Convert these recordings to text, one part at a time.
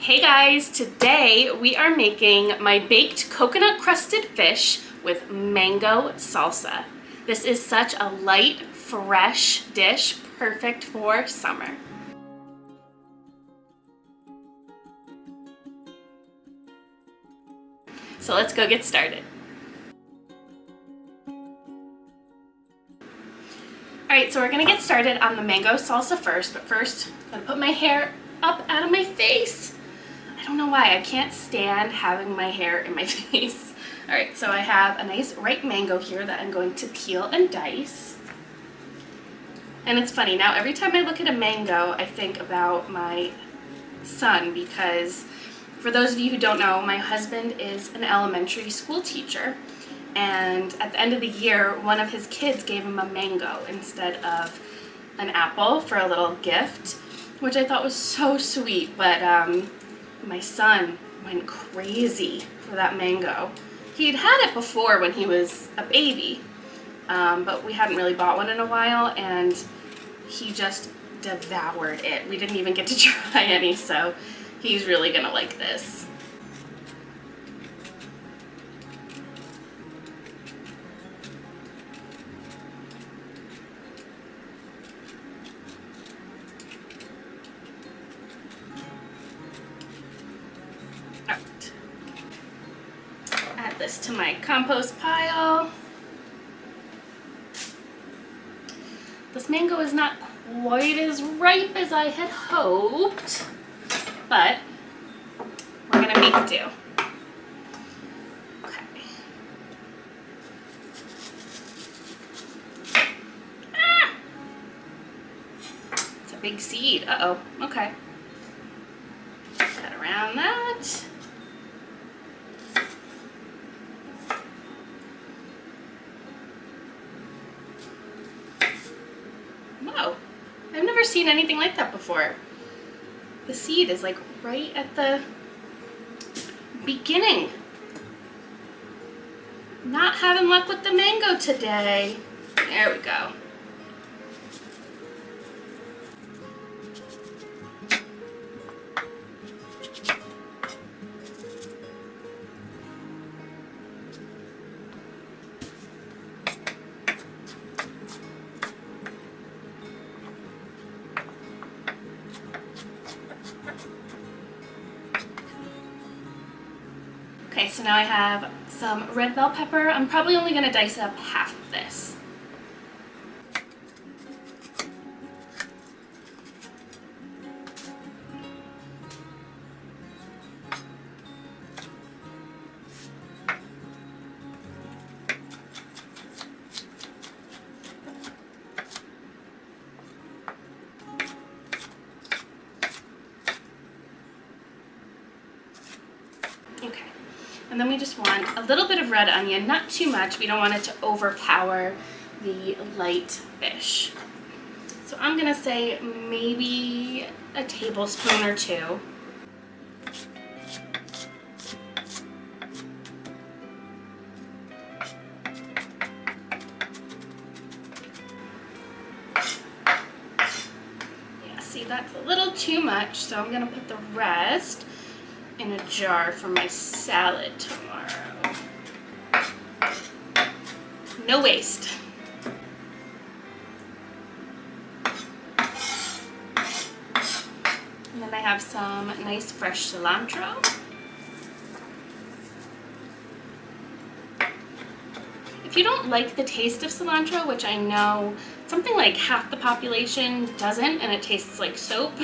Hey guys, today we are making my baked coconut crusted fish with mango salsa. This is such a light, fresh dish, perfect for summer. So let's go get started. Alright, so we're gonna get started on the mango salsa first, but first I'm gonna put my hair up out of my face. I don't know why, I can't stand having my hair in my face. Alright, so I have a nice ripe mango here that I'm going to peel and dice. And it's funny, now every time I look at a mango, I think about my son because for those of you who don't know, my husband is an elementary school teacher. And at the end of the year, one of his kids gave him a mango instead of an apple for a little gift, which I thought was so sweet, but my son went crazy for that mango. He'd had it before when he was a baby, but we hadn't really bought one in a while, and he just devoured it. We didn't even get to try any, so he's really gonna like this. Add this to my compost pile. This mango is not quite as ripe as I had hoped, but we're gonna make do. Okay. Ah! It's a big seed. Uh-oh. Okay. Cut around that. Whoa, I've never seen anything like that before. The seed is like right at the beginning. Not having luck with the mango today. There we go. Okay, so now I have some red bell pepper. I'm probably only going to dice up half of this. Okay. And then we just want a little bit of red onion, not too much. We don't want it to overpower the light fish. So I'm gonna say maybe a tablespoon or two. Yeah, see, that's a little too much, so I'm gonna put the rest in a jar for my salad tomorrow. No waste. And then I have some nice fresh cilantro. If you don't like the taste of cilantro, which I know something like half the population doesn't, and it tastes like soap,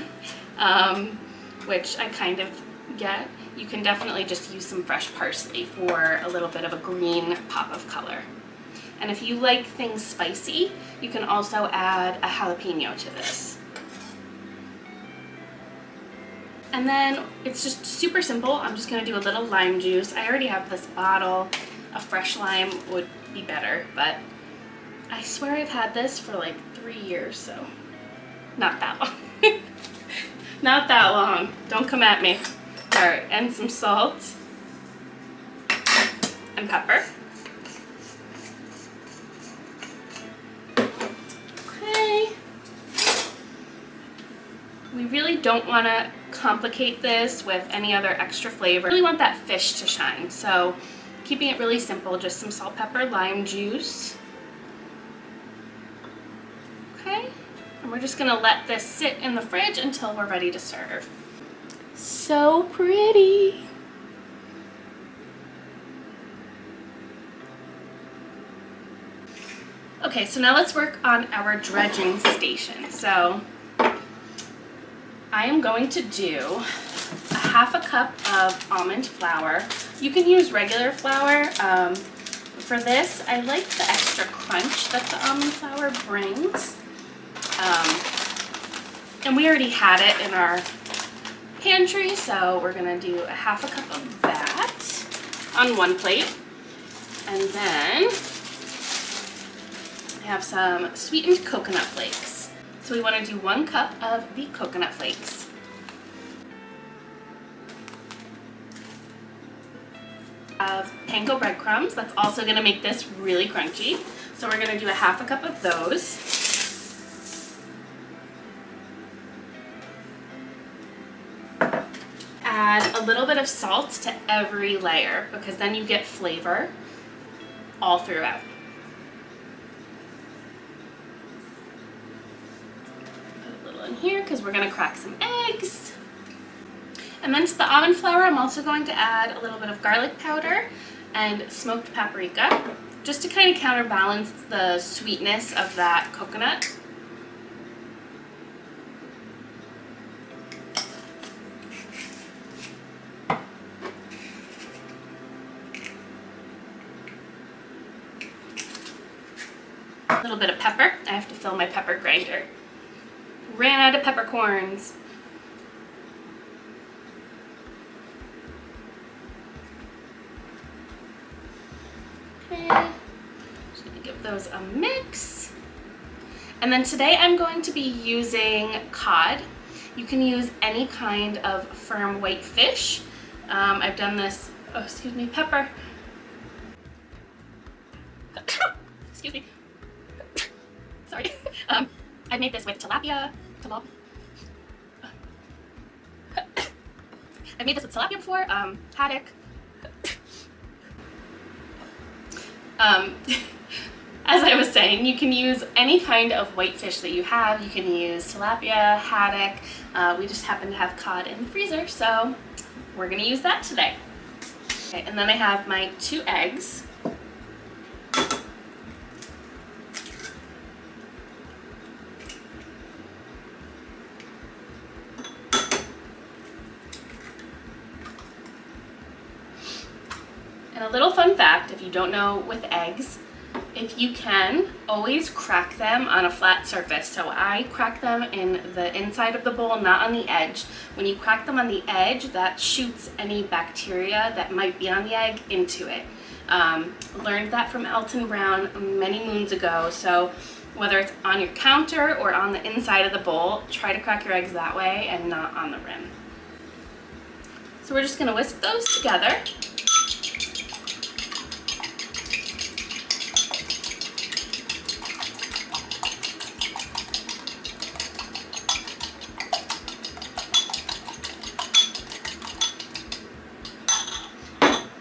which I kind of get, you can definitely just use some fresh parsley for a little bit of a green pop of color. And if you like things spicy, you can also add a jalapeno to this. And then it's just super simple. I'm just gonna do a little lime juice. I already have this bottle. A fresh lime would be better, but I swear I've had this for like 3 years, so not that long. Not that long. Don't come at me. All right, and some salt and pepper. Okay. We really don't want to complicate this with any other extra flavor. We really want that fish to shine, so keeping it really simple, just some salt, pepper, lime juice. Okay, and we're just gonna let this sit in the fridge until we're ready to serve. So pretty. Okay, so now let's work on our dredging station. So I am going to do a half a cup of almond flour. You can use regular flour. For this, I like the extra crunch that the almond flour brings. And we already had it in our pantry, so we're gonna do a half a cup of that on one plate. And then I have some sweetened coconut flakes. So we want to do 1 cup of the coconut flakes. Of panko breadcrumbs. That's also going to make this really crunchy. So we're going to do a half a cup of those. Add a little bit of salt to every layer because then you get flavor all throughout. Here because we're going to crack some eggs. And then to the almond flour, I'm also going to add a little bit of garlic powder and smoked paprika just to kind of counterbalance the sweetness of that coconut. A little bit of pepper. I have to fill my pepper grinder. Ran out of peppercorns. Okay, just gonna give those a mix. And then today I'm going to be using cod. You can use any kind of firm white fish. I've done this, oh excuse me, pepper. Excuse me. Sorry. I made this with tilapia. I've made this with tilapia before, haddock. As I was saying, you can use any kind of white fish that you have. You can use tilapia, haddock. We just happen to have cod in the freezer, so we're gonna use that today. Okay, and then I have my 2 eggs. And a little fun fact, if you don't know with eggs, if you can, always crack them on a flat surface. So I crack them in the inside of the bowl, not on the edge. When you crack them on the edge, that shoots any bacteria that might be on the egg into it. Learned that from Alton Brown many moons ago. So whether it's on your counter or on the inside of the bowl, try to crack your eggs that way and not on the rim. So we're just gonna whisk those together.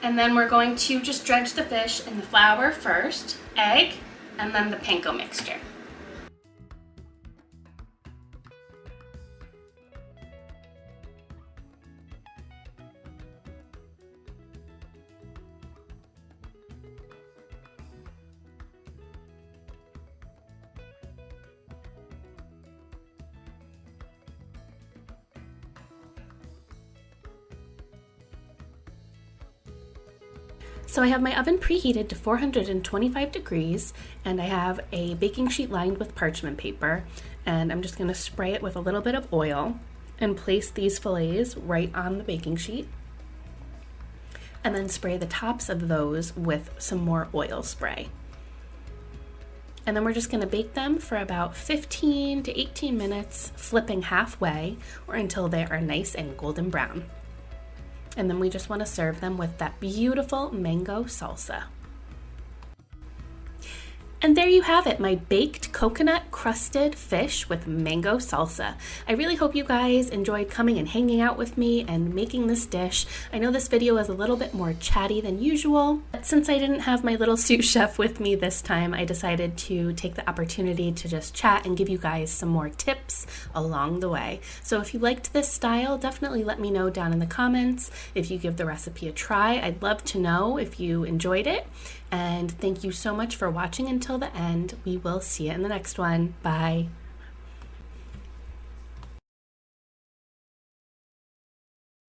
And then we're going to just dredge the fish in the flour first, egg, and then the panko mixture. So I have my oven preheated to 425 degrees and I have a baking sheet lined with parchment paper, and I'm just going to spray it with a little bit of oil and place these fillets right on the baking sheet, and then spray the tops of those with some more oil spray. And then we're just going to bake them for about 15 to 18 minutes, flipping halfway or until they are nice and golden brown. And then we just want to serve them with that beautiful mango salsa. And there you have it, my baked coconut crusted fish with mango salsa. I really hope you guys enjoyed coming and hanging out with me and making this dish. I know this video is a little bit more chatty than usual, but since I didn't have my little sous chef with me this time, I decided to take the opportunity to just chat and give you guys some more tips along the way. So if you liked this style, definitely let me know down in the comments. If you give the recipe a try, I'd love to know if you enjoyed it. And thank you so much for watching until the end. We will see you in the next one. Bye.